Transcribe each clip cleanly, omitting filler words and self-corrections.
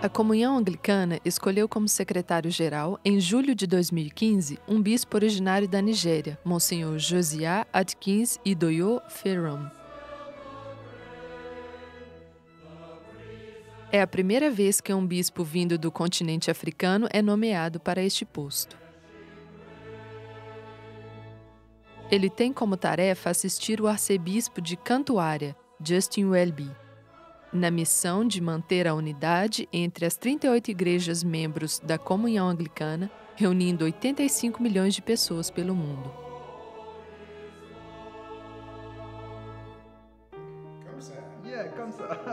A Comunhão Anglicana escolheu como secretário-geral, em julho de 2015, um bispo originário da Nigéria, Monsenhor Josiah Atkins Idoyo Ferrum. É a primeira vez que um bispo vindo do continente africano é nomeado para este posto. Ele tem como tarefa assistir o arcebispo de Cantuária, Justin Welby, na missão de manter a unidade entre as 38 igrejas membros da Comunhão Anglicana, reunindo 85 milhões de pessoas pelo mundo.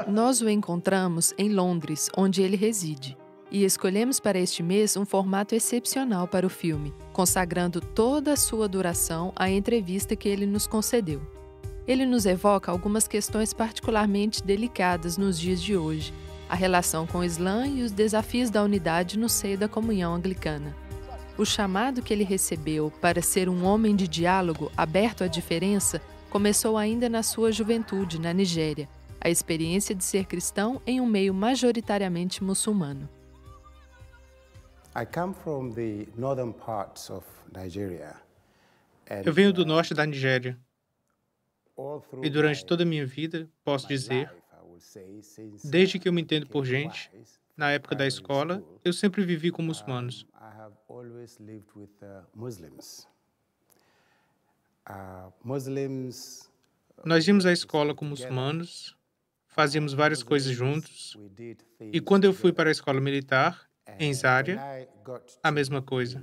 Nós o encontramos em Londres, onde ele reside, e escolhemos para este mês um formato excepcional para o filme, consagrando toda a sua duração à entrevista que ele nos concedeu. Ele nos evoca algumas questões particularmente delicadas nos dias de hoje, a relação com o Islã e os desafios da unidade no seio da Comunhão Anglicana. O chamado que ele recebeu para ser um homem de diálogo aberto à diferença começou ainda na sua juventude, na Nigéria, a experiência de ser cristão em um meio majoritariamente muçulmano. Eu venho do norte da Nigéria. E durante toda a minha vida, posso dizer, desde que eu me entendo por gente, na época da escola, eu sempre vivi com muçulmanos. Nós íamos à escola com muçulmanos, fazíamos várias coisas juntos, e quando eu fui para a escola militar, em Zaria, a mesma coisa.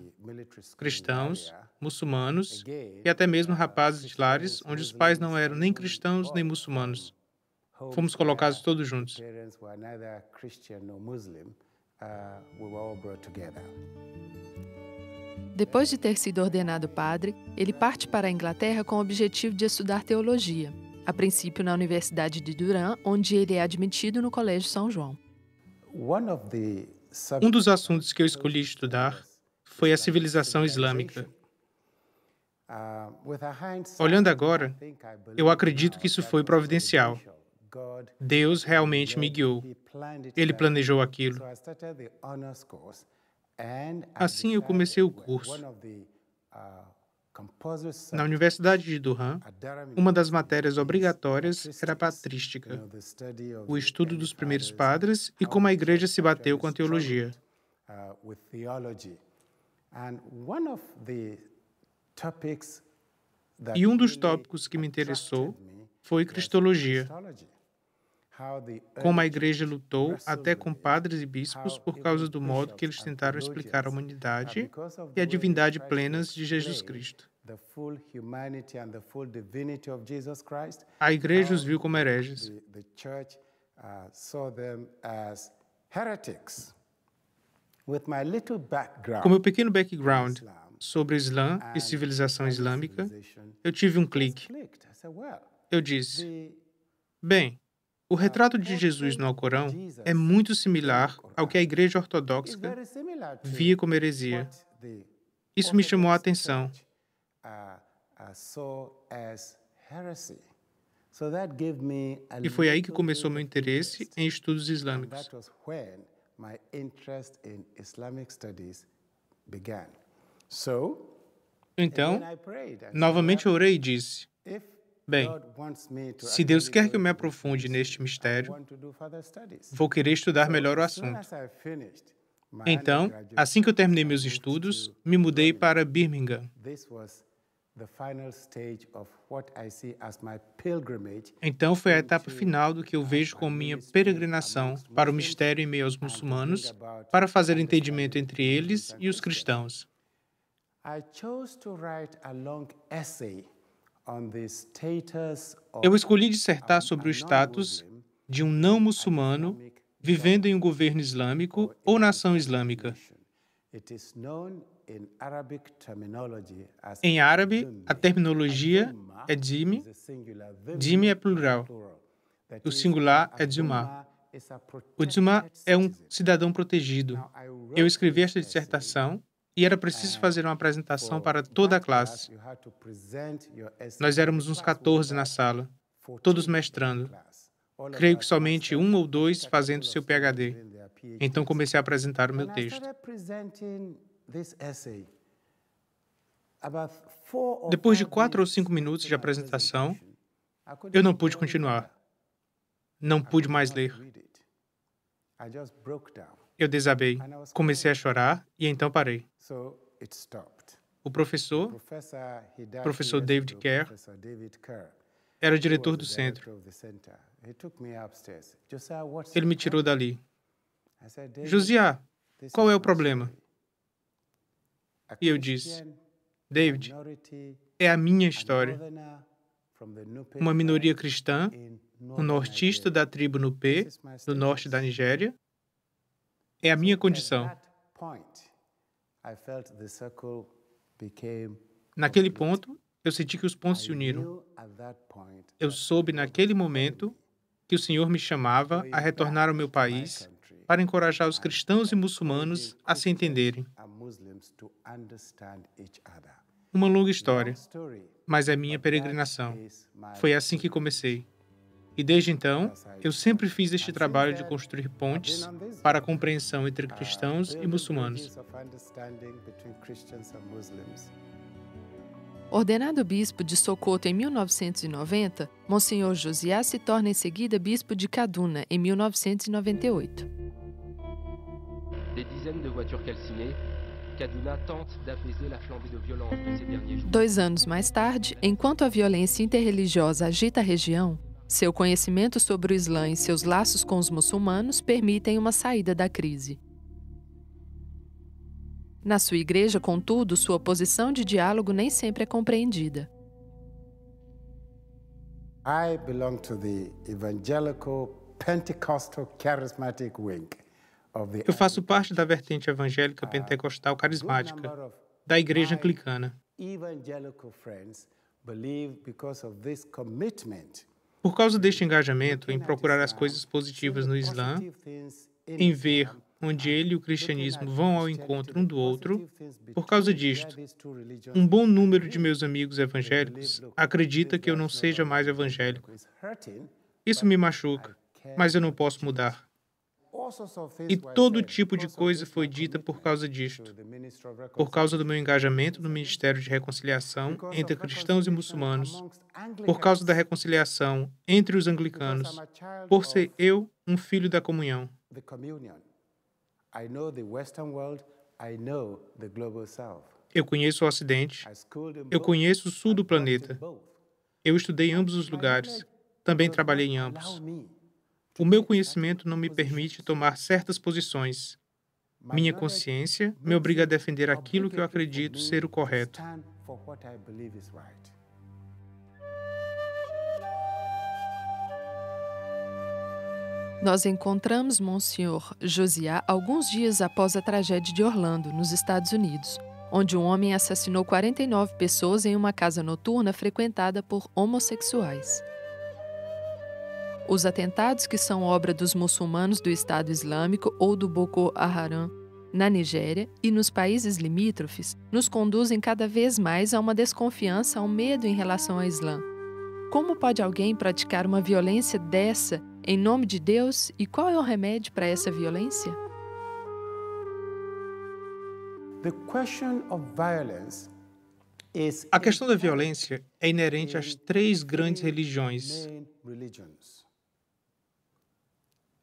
Cristãos, muçulmanos e até mesmo rapazes de lares onde os pais não eram nem cristãos nem muçulmanos. Fomos colocados todos juntos. Depois de ter sido ordenado padre, ele parte para a Inglaterra com o objetivo de estudar teologia, a princípio na Universidade de Durham, onde ele é admitido no Colégio São João. Um dos assuntos que eu escolhi estudar foi a civilização islâmica. Olhando agora, eu acredito que isso foi providencial. Deus realmente me guiou. Ele planejou aquilo. Assim eu comecei o curso. Na Universidade de Durham, uma das matérias obrigatórias era a patrística, o estudo dos primeiros padres e como a igreja se bateu com a teologia. E um dos tópicos que me interessou foi cristologia. Como a igreja lutou até com padres e bispos por causa do modo que eles tentaram explicar a humanidade e a divindade plenas de Jesus Cristo. A igreja os viu como hereges. Com meu pequeno background sobre o Islã e civilização islâmica, eu tive um clique. Eu disse, bem, o retrato de Jesus no Alcorão é muito similar ao que a Igreja Ortodoxa via como heresia. Isso me chamou a atenção. E foi aí que começou meu interesse em estudos islâmicos. Então, novamente orei e disse, Bem, se Deus quer que eu me aprofunde neste mistério, vou querer estudar melhor o assunto. Então, assim que eu terminei meus estudos, me mudei para Birmingham. Então foi a etapa final do que eu vejo como minha peregrinação para o mistério em meio aos muçulmanos, para fazer entendimento entre eles e os cristãos. Eu escolhi dissertar sobre o status de um não muçulmano vivendo em um governo islâmico ou nação islâmica. Em árabe, a terminologia é dhimmi. Dhimmi é plural. O singular é dhumma. O dhumma é um cidadão protegido. Eu escrevi esta dissertação e era preciso fazer uma apresentação para toda a classe. Nós éramos uns 14 na sala, todos mestrando. Creio que somente um ou dois fazendo seu PhD. Então comecei a apresentar o meu texto. Depois de 4 ou 5 minutos de apresentação, eu não pude continuar. Não pude mais ler. Eu desabei, comecei a chorar e então parei. O professor David Kerr, era o diretor do centro. Ele me tirou dali. Josiah, qual é o problema? E eu disse, David, é a minha história. Uma minoria cristã, um nortista da tribo Nupe, do norte da Nigéria, é a minha condição. Naquele ponto, eu senti que os pontos se uniram. Eu soube naquele momento que o Senhor me chamava a retornar ao meu país para encorajar os cristãos e muçulmanos a se entenderem. Uma longa história, mas é minha peregrinação. Foi assim que comecei. E desde então, eu sempre fiz este trabalho de construir pontes para a compreensão entre cristãos e muçulmanos. Ordenado bispo de Sokoto em 1990, Monsenhor Josiah se torna em seguida bispo de Kaduna em 1998. Des dizaines de voitures calcinées, Kaduna tente d'apaiser la flambée de violence de ces derniers jours. 2 anos mais tarde, enquanto a violência interreligiosa agita a região, seu conhecimento sobre o Islã e seus laços com os muçulmanos permitem uma saída da crise. Na sua igreja, contudo, sua posição de diálogo nem sempre é compreendida. I belong to the evangelical Pentecostal charismatic wing of the Eu faço parte da vertente evangélica pentecostal carismática da Igreja Anglicana. evangelical friends believe because of this commitment Por causa deste engajamento em procurar as coisas positivas no Islã, em ver onde ele e o cristianismo vão ao encontro um do outro, por causa disto, um bom número de meus amigos evangélicos acredita que eu não seja mais evangélico. Isso me machuca, mas eu não posso mudar. E todo tipo de coisa foi dita por causa disto. Por causa do meu engajamento no Ministério de Reconciliação entre cristãos e muçulmanos, por causa da reconciliação entre os anglicanos, por ser eu um filho da comunhão. Eu conheço o Ocidente, eu conheço o Sul do planeta. Eu estudei em ambos os lugares, também trabalhei em ambos. O meu conhecimento não me permite tomar certas posições. Minha consciência me obriga a defender aquilo que eu acredito ser o correto. Nós encontramos Monsenhor Josiah alguns dias após a tragédia de Orlando, nos Estados Unidos, onde um homem assassinou 49 pessoas em uma casa noturna frequentada por homossexuais. Os atentados, que são obra dos muçulmanos do Estado Islâmico ou do Boko Haram na Nigéria e nos países limítrofes, nos conduzem cada vez mais a uma desconfiança, a um medo em relação ao Islã. Como pode alguém praticar uma violência dessa em nome de Deus, e qual é o remédio para essa violência? The question of violence A questão da violência é inerente às três grandes religiões.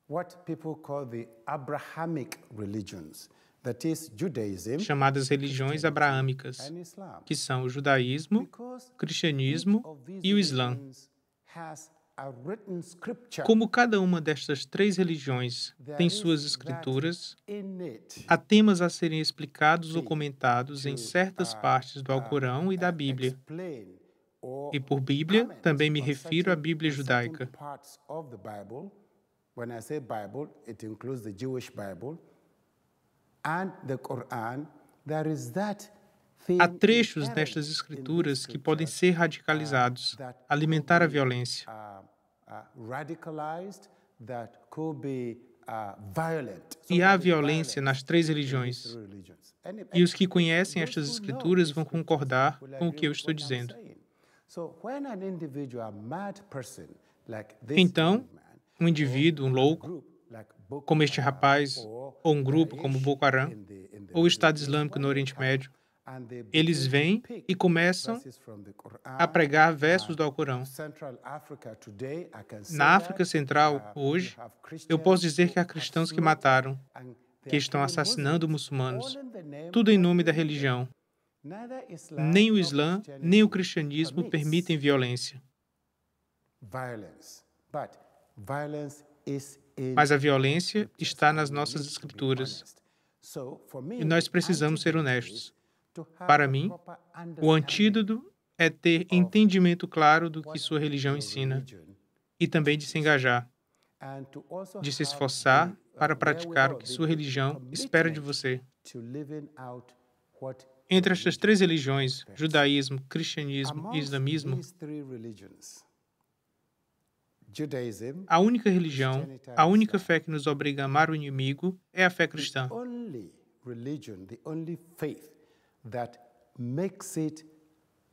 What people call the Abrahamic religions, that is Judaism, chamadas religiões abraâmicas, and Islam. que são o judaísmo, Because o cristianismo each of these e o islã. religions has a written scripture Como cada uma destas três religiões tem suas escrituras, há temas a serem explicados ou comentados em certas partes do Alcorão e da Bíblia. E por Bíblia, também me refiro à Bíblia judaica. When I say Bible, it includes the Jewish Bible and the Quran. There is that thing Há trechos inherent nestas in escrituras these que podem scriptures, ser radicalizados, that alimentar a could be, violência. radicalized, that could be violent. E há violência nas três religiões. E os que conhecem estas escrituras vão concordar com o que eu estou dizendo. Então, um indivíduo, um louco, como este rapaz, ou um grupo como Boko Haram, ou o Estado Islâmico no Oriente Médio, eles vêm e começam a pregar versos do Alcorão. Na África Central, hoje, eu posso dizer que há cristãos que mataram, que estão assassinando muçulmanos, tudo em nome da religião. Nem o Islã, nem o cristianismo permitem violência. Mas a violência está nas nossas escrituras. E nós precisamos ser honestos. Para mim, o antídoto é ter entendimento claro do que sua religião ensina e também de se engajar, de se esforçar para praticar o que sua religião espera de você. Entre estas três religiões, judaísmo, cristianismo e islamismo, a única religião, a única fé que nos obriga a amar o inimigo é a fé cristã. That makes it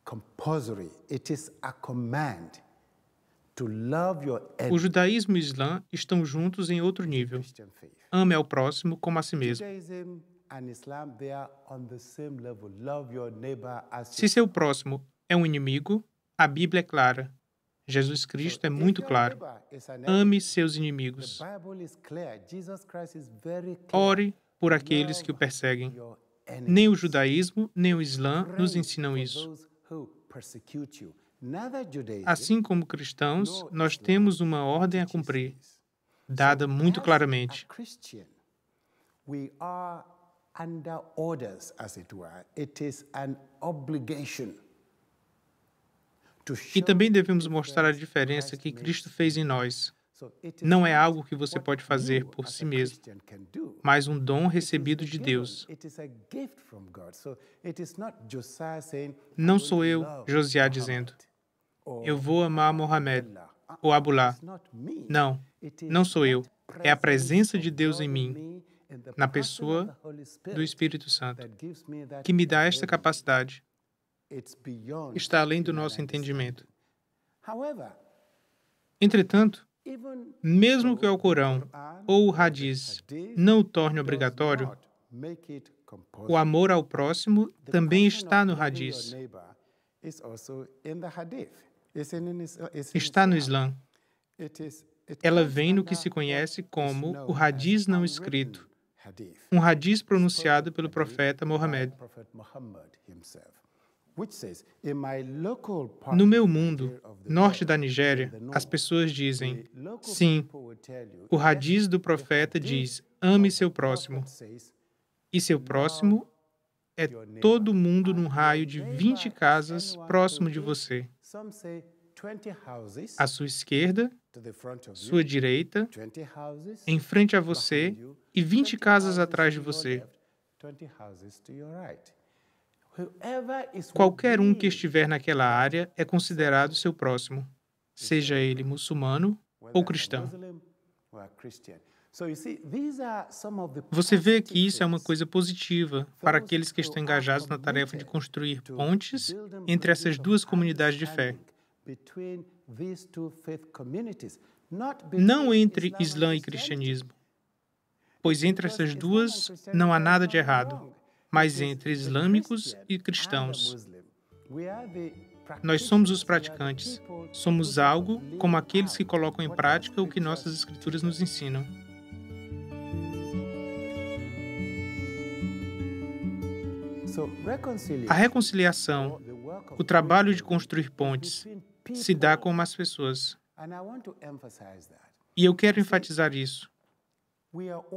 compulsory. It is a command to love your enemy. O judaísmo e o islã estão juntos em outro nível. Ame ao próximo como a si mesmo. Se seu próximo é um inimigo, a Bíblia é clara. Jesus Cristo é muito claro. Ame seus inimigos. Ore por aqueles que o perseguem. Nem o judaísmo, nem o islã nos ensinam isso. Assim como cristãos, nós temos uma ordem a cumprir, dada muito claramente. E também devemos mostrar a diferença que Cristo fez em nós. Não é algo que você pode fazer por si mesmo, mas um dom recebido de Deus. Não sou eu, Josiah, dizendo, eu vou amar Mohamed ou Abullah. Não, não sou eu. É a presença de Deus em mim, na pessoa do Espírito Santo, que me dá esta capacidade. Está além do nosso entendimento. Entretanto, mesmo que o Alcorão ou o Hadiz não o torne obrigatório, o amor ao próximo também está no Hadiz. Está no Islã. Ela vem no que se conhece como o Hadiz não escrito, um Hadiz pronunciado pelo profeta Mohammed. No meu mundo, norte da Nigéria, as pessoas dizem, sim, o Hadiz do profeta diz, ame seu próximo. E seu próximo é todo mundo num raio de 20 casas próximo de você. À sua esquerda, sua direita, em frente a você e 20 casas atrás de você. Qualquer um que estiver naquela área é considerado seu próximo, seja ele muçulmano ou cristão. Você vê que isso é uma coisa positiva para aqueles que estão engajados na tarefa de construir pontes entre essas duas comunidades de fé. Não entre Islã e cristianismo, pois entre essas duas não há nada de errado, mas entre islâmicos e cristãos. Nós somos os praticantes. Somos algo como aqueles que colocam em prática o que nossas escrituras nos ensinam. A reconciliação, o trabalho de construir pontes, se dá com as pessoas. E eu quero enfatizar isso.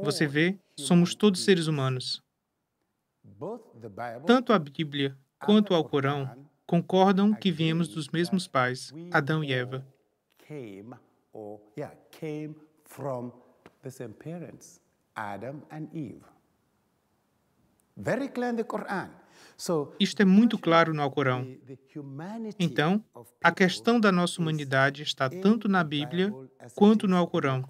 Você vê, somos todos seres humanos. Tanto a Bíblia quanto o Alcorão concordam que viemos dos mesmos pais, Adão e Eva. Isto é muito claro no Alcorão. Então, a questão da nossa humanidade está tanto na Bíblia quanto no Alcorão.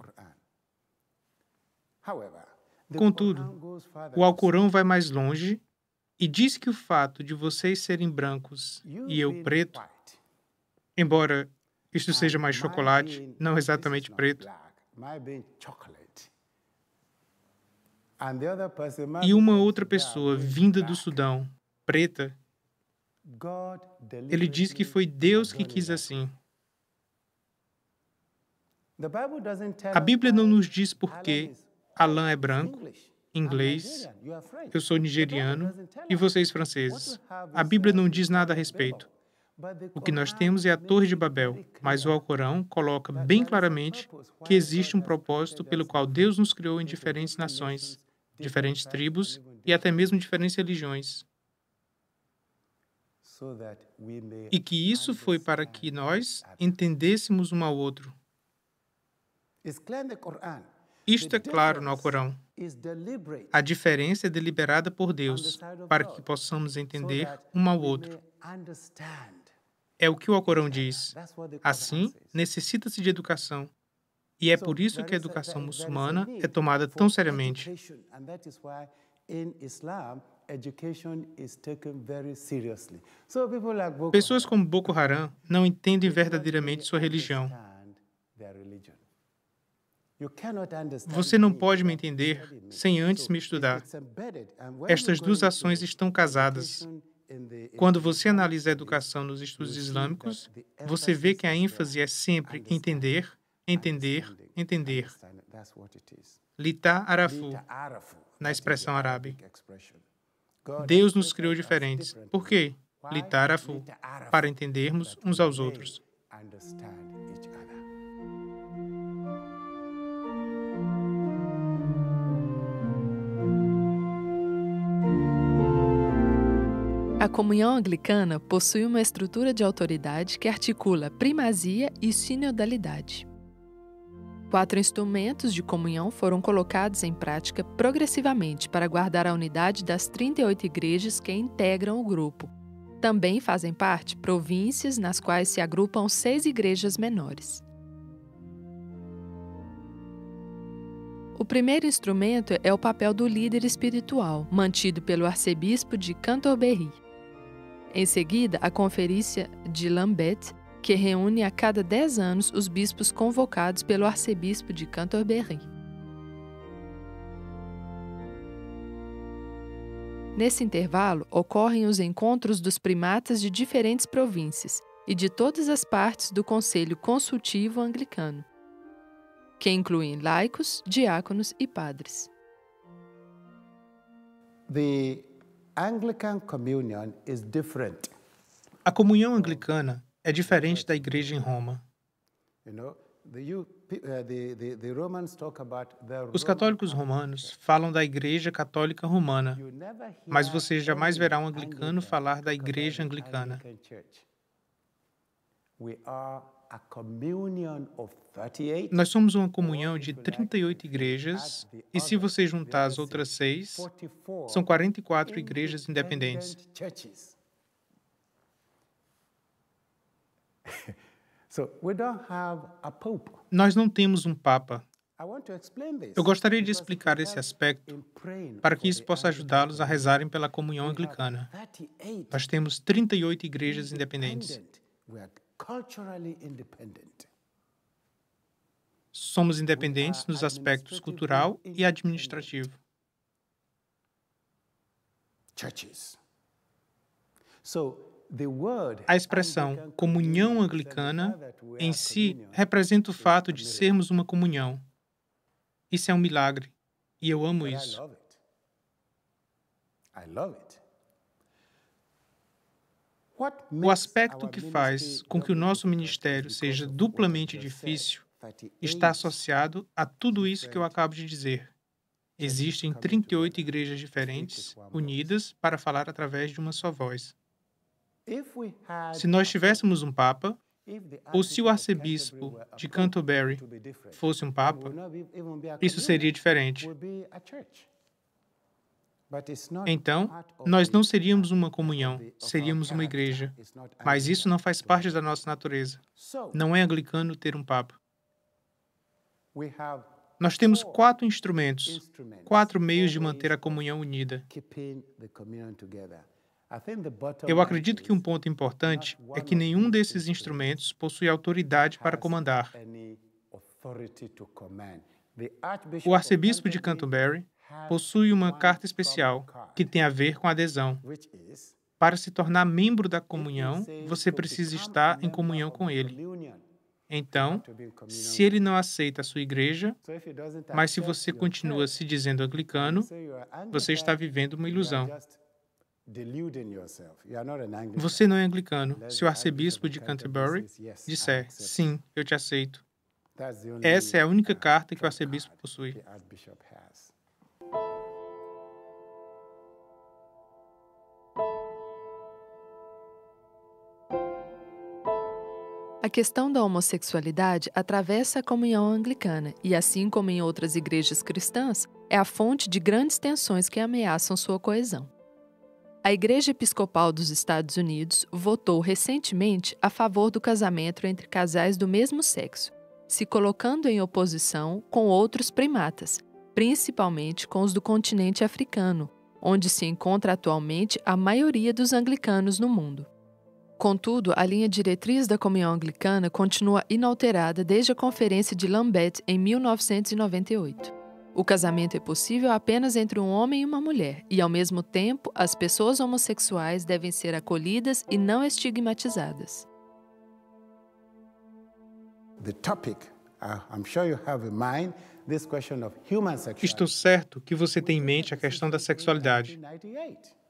Contudo, o Alcorão vai mais longe e diz que o fato de vocês serem brancos e eu preto, embora isto seja mais chocolate, não exatamente preto, e uma outra pessoa vinda do Sudão, preta, ele diz que foi Deus que quis assim. A Bíblia não nos diz por que Alan é branco, inglês, eu sou nigeriano e vocês franceses. A Bíblia não diz nada a respeito. O que nós temos é a Torre de Babel, mas o Alcorão coloca bem claramente que existe um propósito pelo qual Deus nos criou em diferentes nações, diferentes tribos e até mesmo diferentes religiões. E que isso foi para que nós entendêssemos um ao outro. Isto é claro no Alcorão. A diferença é deliberada por Deus, para que possamos entender um ao outro. É o que o Alcorão diz. Assim, necessita-se de educação. E é por isso que a educação muçulmana é tomada tão seriamente. Pessoas como Boko Haram não entendem verdadeiramente sua religião. Você não pode me entender sem antes me estudar. Estas duas ações estão casadas. Quando você analisa a educação nos estudos islâmicos, você vê que a ênfase é sempre entender, entender, entender. Lita arafu, na expressão árabe. Deus nos criou diferentes. Por quê? Lita arafu, para entendermos uns aos outros. A comunhão anglicana possui uma estrutura de autoridade que articula primazia e sinodalidade. 4 instrumentos de comunhão foram colocados em prática progressivamente para guardar a unidade das 38 igrejas que integram o grupo. Também fazem parte províncias nas quais se agrupam 6 igrejas menores. O primeiro instrumento é o papel do líder espiritual, mantido pelo arcebispo de Canterbury. Em seguida, a Conferência de Lambeth, que reúne a cada 10 anos os bispos convocados pelo arcebispo de Canterbury. Nesse intervalo, ocorrem os encontros dos primatas de diferentes províncias e de todas as partes do Conselho Consultivo Anglicano, que incluem laicos, diáconos e padres. A comunhão anglicana é diferente da igreja em Roma. Os católicos romanos falam da Igreja Católica Romana, mas você jamais verá um anglicano falar da Igreja Anglicana. Nós somos uma comunhão de 38 igrejas, e se você juntar as outras 6, são 44 igrejas independentes. Nós não temos um Papa. Eu gostaria de explicar esse aspecto para que isso possa ajudá-los a rezarem pela comunhão anglicana. Nós temos 38 igrejas independentes. Somos independentes nos aspectos cultural e administrativo. A expressão comunhão anglicana em si representa o fato de sermos uma comunhão. Isso é um milagre, e eu amo isso. O aspecto que faz com que o nosso ministério seja duplamente difícil está associado a tudo isso que eu acabo de dizer. Existem 38 igrejas diferentes, unidas para falar através de uma só voz. Se nós tivéssemos um Papa, ou se o arcebispo de Canterbury fosse um Papa, isso seria diferente. Então, nós não seríamos uma comunhão, seríamos uma igreja. Mas isso não faz parte da nossa natureza. Não é anglicano ter um Papa. Nós temos 4 instrumentos, 4 meios de manter a comunhão unida. Eu acredito que um ponto importante é que nenhum desses instrumentos possui autoridade para comandar. O arcebispo de Canterbury possui uma carta especial que tem a ver com a adesão. Para se tornar membro da comunhão, você precisa estar em comunhão com ele. Então, se ele não aceita a sua igreja, mas se você continua se dizendo anglicano, você está vivendo uma ilusão. Você não é anglicano. Se o arcebispo de Canterbury disser, sim, eu te aceito. Essa é a única carta que o arcebispo possui. A questão da homossexualidade atravessa a comunhão anglicana e, assim como em outras igrejas cristãs, é a fonte de grandes tensões que ameaçam sua coesão. A Igreja Episcopal dos Estados Unidos votou recentemente a favor do casamento entre casais do mesmo sexo, se colocando em oposição com outros primatas, principalmente com os do continente africano, onde se encontra atualmente a maioria dos anglicanos no mundo. Contudo, a linha diretriz da comunhão anglicana continua inalterada desde a Conferência de Lambeth em 1998. O casamento é possível apenas entre um homem e uma mulher, e, ao mesmo tempo, as pessoas homossexuais devem ser acolhidas e não estigmatizadas. Estou certo que você tem em mente a questão da sexualidade.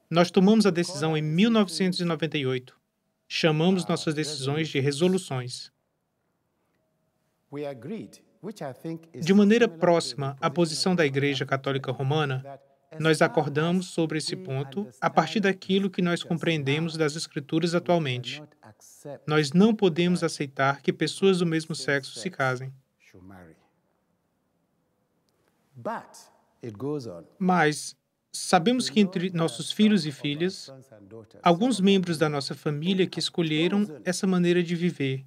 Nós tomamos a decisão em 1998. Chamamos nossas decisões de resoluções. De maneira próxima à posição da Igreja Católica Romana, nós acordamos sobre esse ponto a partir daquilo que nós compreendemos das Escrituras atualmente. Nós não podemos aceitar que pessoas do mesmo sexo se casem. Mas sabemos que entre nossos filhos e filhas, alguns membros da nossa família que escolheram essa maneira de viver,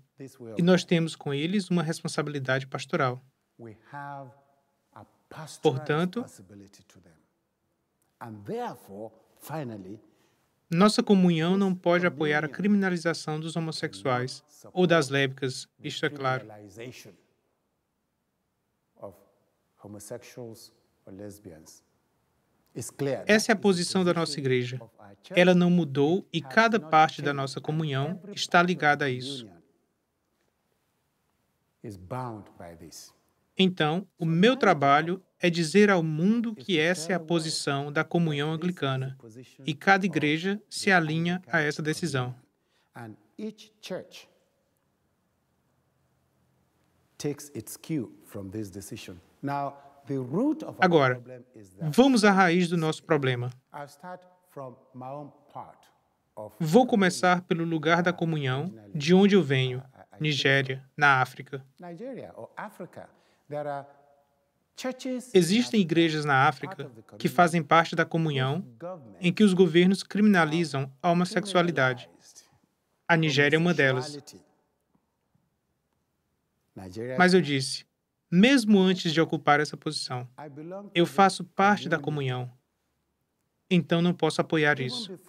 e nós temos com eles uma responsabilidade pastoral. Portanto, nossa comunhão não pode apoiar a criminalização dos homossexuais ou das lésbicas, isto é claro. Essa é a posição da nossa igreja. Ela não mudou e cada parte da nossa comunhão está ligada a isso. Então, o meu trabalho é dizer ao mundo que essa é a posição da comunhão anglicana e cada igreja se alinha a essa decisão. Agora, vamos à raiz do nosso problema. Vou começar pelo lugar da comunhão, de onde eu venho, Nigéria, na África. Existem igrejas na África que fazem parte da comunhão em que os governos criminalizam a homossexualidade. A Nigéria é uma delas. Mas eu disse, mesmo antes de ocupar essa posição, eu faço parte da comunhão. Então não posso apoiar isso.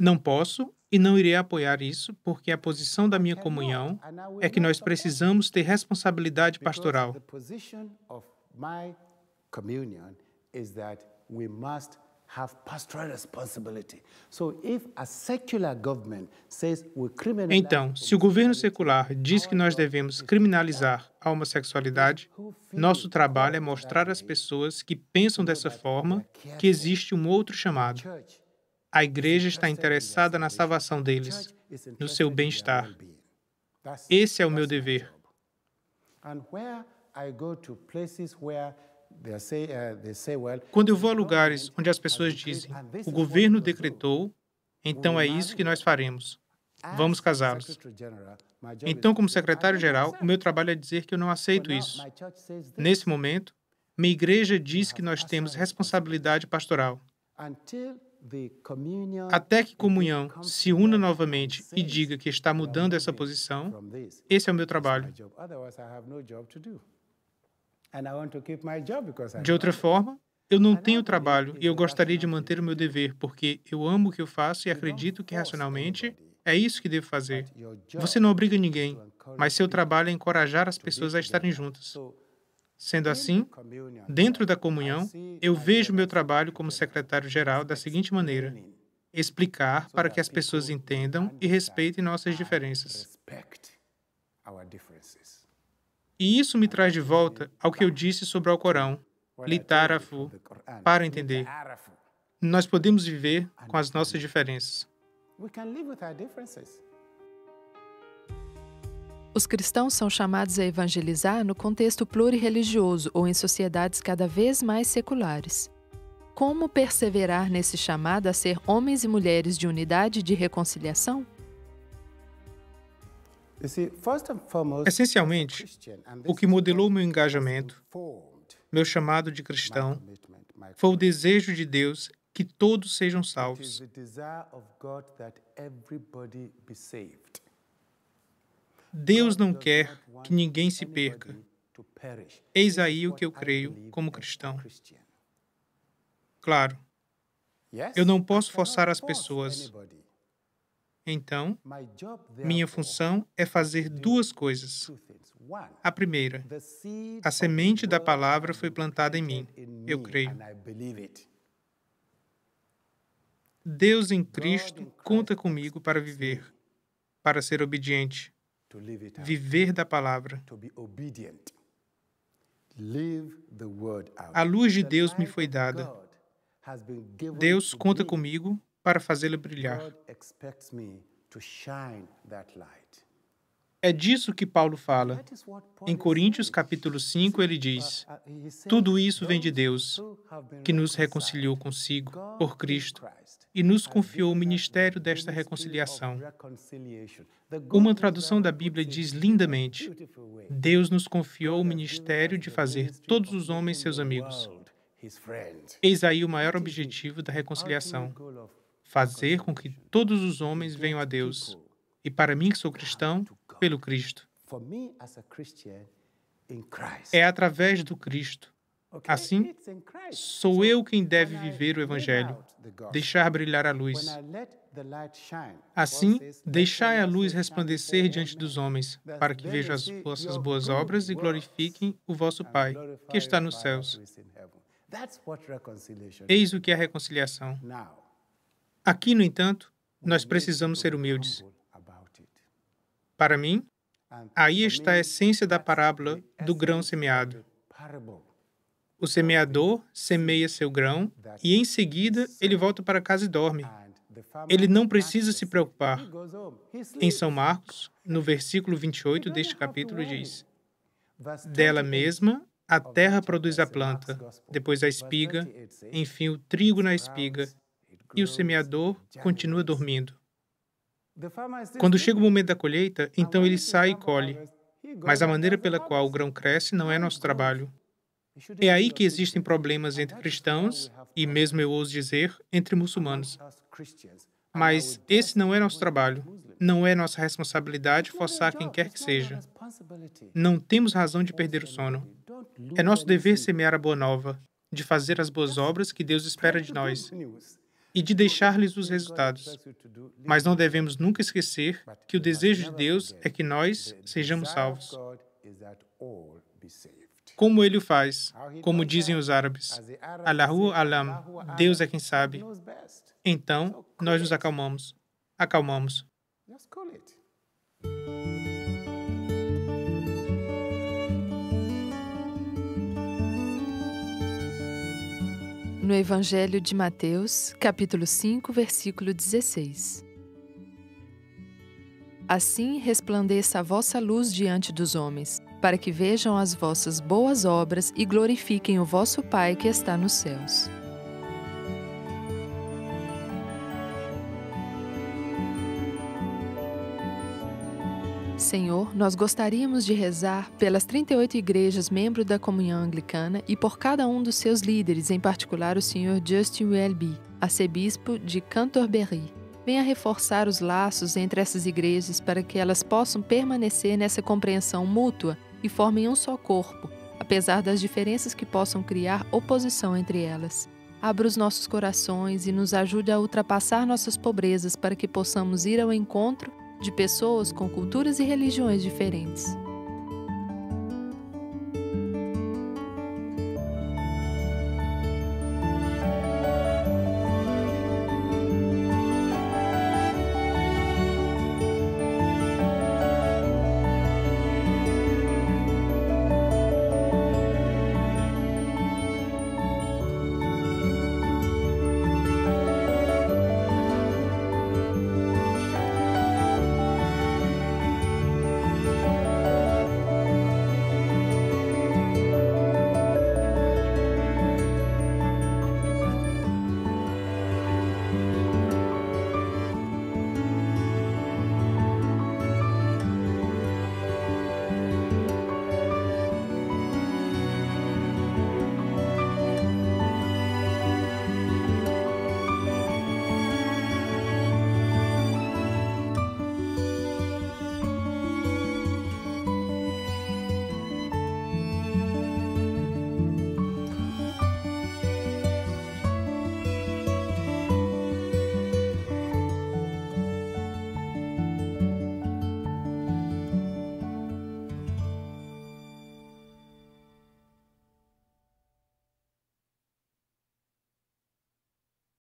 Não posso e não irei apoiar isso, porque a posição da minha comunhão é que nós precisamos ter responsabilidade pastoral. communion is that we must have pastoral responsibility. So if a secular government says we criminalize Então, se o governo secular diz que nós devemos criminalizar a homossexualidade, nosso trabalho é mostrar às pessoas que pensam dessa forma que existe um outro chamado. A igreja está interessada na salvação deles, no seu bem-estar. Esse é o meu dever. Quando eu vou a lugares onde as pessoas dizem, o governo decretou, então é isso que nós faremos. Vamos casá-los. Então, como secretário-geral, o meu trabalho é dizer que eu não aceito isso. Nesse momento, minha igreja diz que nós temos responsabilidade pastoral. Até que comunhão se una novamente e diga que está mudando essa posição, esse é o meu trabalho. De outra forma, eu não tenho trabalho e eu gostaria de manter o meu dever, porque eu amo o que eu faço e acredito que racionalmente é isso que devo fazer. Você não obriga ninguém, mas seu trabalho é encorajar as pessoas a estarem juntas. Sendo assim, dentro da comunhão, eu vejo meu trabalho como secretário-geral da seguinte maneira: explicar para que as pessoas entendam e respeitem nossas diferenças. E isso me traz de volta ao que eu disse sobre o Alcorão, litarafu, para entender. Nós podemos viver com as nossas diferenças. Os cristãos são chamados a evangelizar no contexto plurireligioso ou em sociedades cada vez mais seculares. Como perseverar nesse chamado a ser homens e mulheres de unidade e de reconciliação? Essencialmente, o que modelou meu engajamento, meu chamado de cristão, foi o desejo de Deus que todos sejam salvos. Deus não quer que ninguém se perca. Eis aí o que eu creio como cristão. Claro, eu não posso forçar as pessoas. Então, minha função é fazer duas coisas. A primeira, a semente da palavra foi plantada em mim. Eu creio. Deus em Cristo conta comigo para viver, para ser obediente, viver da palavra. A luz de Deus me foi dada. Deus conta comigo para fazê-la brilhar. É disso que Paulo fala. Em Coríntios capítulo 5, ele diz: tudo isso vem de Deus, que nos reconciliou consigo por Cristo e nos confiou o ministério desta reconciliação. Uma tradução da Bíblia diz lindamente: Deus nos confiou o ministério de fazer todos os homens seus amigos. Eis aí o maior objetivo da reconciliação: fazer com que todos os homens venham a Deus. E para mim, que sou cristão, pelo Cristo. É através do Cristo. Assim, sou eu quem deve viver o Evangelho, deixar brilhar a luz. Assim, deixai a luz resplandecer diante dos homens, para que vejam as vossas boas obras e glorifiquem o vosso Pai, que está nos céus. Eis o que é a reconciliação. Aqui, no entanto, nós precisamos ser humildes. Para mim, aí está a essência da parábola do grão semeado. O semeador semeia seu grão e, em seguida, ele volta para casa e dorme. Ele não precisa se preocupar. Em São Marcos, no versículo 28 deste capítulo, diz: dela mesma a terra produz a planta, depois a espiga, enfim o trigo na espiga, e o semeador continua dormindo. Quando chega o momento da colheita, então ele sai e colhe. Mas a maneira pela qual o grão cresce não é nosso trabalho. É aí que existem problemas entre cristãos e, mesmo eu ouso dizer, entre muçulmanos. Mas esse não é nosso trabalho. Não é nossa responsabilidade forçar quem quer que seja. Não temos razão de perder o sono. É nosso dever semear a boa nova, de fazer as boas obras que Deus espera de nós e de deixar-lhes os resultados. Mas não devemos nunca esquecer que o desejo de Deus é que nós sejamos salvos. Como ele o faz? Como dizem os árabes, Allahu Alam, Deus é quem sabe. Então, nós nos acalmamos. Acalmamos. No Evangelho de Mateus, capítulo 5, versículo 16. Assim resplandeça a vossa luz diante dos homens, para que vejam as vossas boas obras e glorifiquem o vosso Pai que está nos céus. Senhor, nós gostaríamos de rezar pelas 38 igrejas membros da Comunhão Anglicana e por cada um dos seus líderes, em particular o Sr. Justin Welby, arcebispo de Canterbury. Venha reforçar os laços entre essas igrejas para que elas possam permanecer nessa compreensão mútua e formem um só corpo, apesar das diferenças que possam criar oposição entre elas. Abra os nossos corações e nos ajude a ultrapassar nossas pobrezas para que possamos ir ao encontro de pessoas com culturas e religiões diferentes.